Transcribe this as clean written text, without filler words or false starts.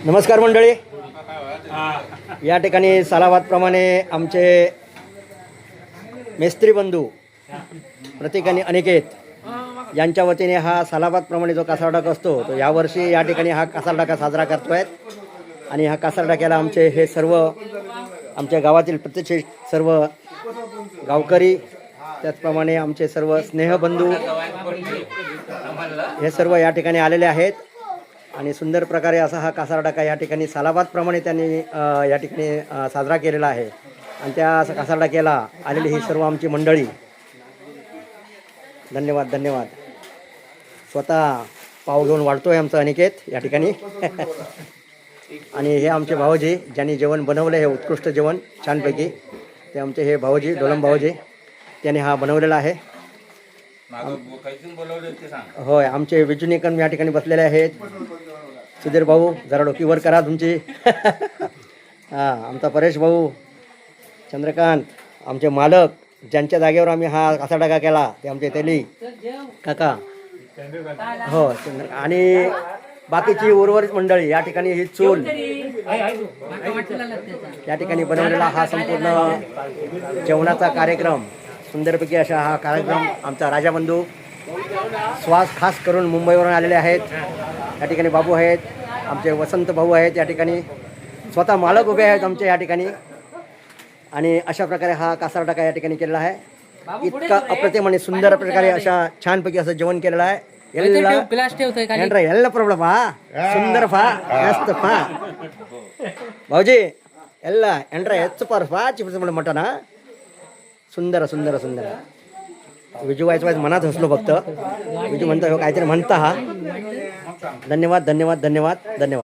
नमस्कार मंडळी. या ठिकाणी सालाबादप्रमाणे आमचे मेस्त्री बंधू प्रतीक आणि अनिकेत यांच्या वतीने हा सालाबादप्रमाणे जो कासार डाका असतो तो यावर्षी या ठिकाणी हा कासार डाका साजरा करतो आहेत. आणि हा कासार डाक्याला आमचे हे सर्व आमच्या गावातील प्रतिष्ठित सर्व गावकरी, त्याचप्रमाणे आमचे सर्व स्नेहबंधू हे सर्व या ठिकाणी आलेले आहेत. आणि सुंदर प्रकारे असा हा कासार डाका या ठिकाणी सालाबादप्रमाणे त्यांनी या ठिकाणी साजरा केलेला आहे. आणि त्या कासार डाक्याला आलेली ही सर्व आमची मंडळी, धन्यवाद धन्यवाद. स्वतः पाव घेऊन वाढतो आहे आमचा अनिकेत या ठिकाणी. आणि हे आमचे भाऊजी ज्यांनी जेवण बनवलं, हे उत्कृष्ट जेवण छानपैकी, ते आमचे हे भाऊजी डोलम भाऊजी त्यांनी हा बनवलेला आहे. होय, आमचे विजुनीकन या ठिकाणी बसलेले आहेत. सुधीर भाऊ जरा डोकी वर करा तुमची. हां, आमचा परेश भाऊ, चंद्रकांत, आमचे मालक ज्यांच्या जागेवर आम्ही हा कासार डाका केला ते आमचे तेली काका. हो, आणि बाकीची उर्वरित मंडळी या ठिकाणी ही चूल या ठिकाणी बनवलेला हा संपूर्ण जेवणाचा कार्यक्रम, सुंदरपैकी अशा हा कार्यक्रम आमचा राजाबंधू श्वास खास करून मुंबईवरून आलेले आहेत. या ठिकाणी बाबू आहेत, आमचे वसंत भाऊ आहेत, या ठिकाणी स्वतः मालक उभे आहेत आमचे या ठिकाणी. आणि अशा प्रकारे हा कासार डाका या ठिकाणी केलेला आहे. इतका अप्रतिम आणि सुंदर प्रकारे अशा छानपैकी असं जेवण केलेलं आहे. ಎಲ್ಲ ಪ್ರಾಬ್ಲಮ್ ಸುಂದರ ಫಾ ಮಸ್ತ್ ಫಾ भाऊजी ಎಲ್ಲ ಎಂಡ್ರ ಹೆಚ್ಚು ಪಾರ್ ಫಾ चिपस मटन. हा सुंदर सुंदर सुंदर. विजू वाईच मनात हसलो फक्त. विजू म्हणतो काहीतरी म्हणता. हा धन्यवाद धन्यवाद धन्यवाद धन्यवाद.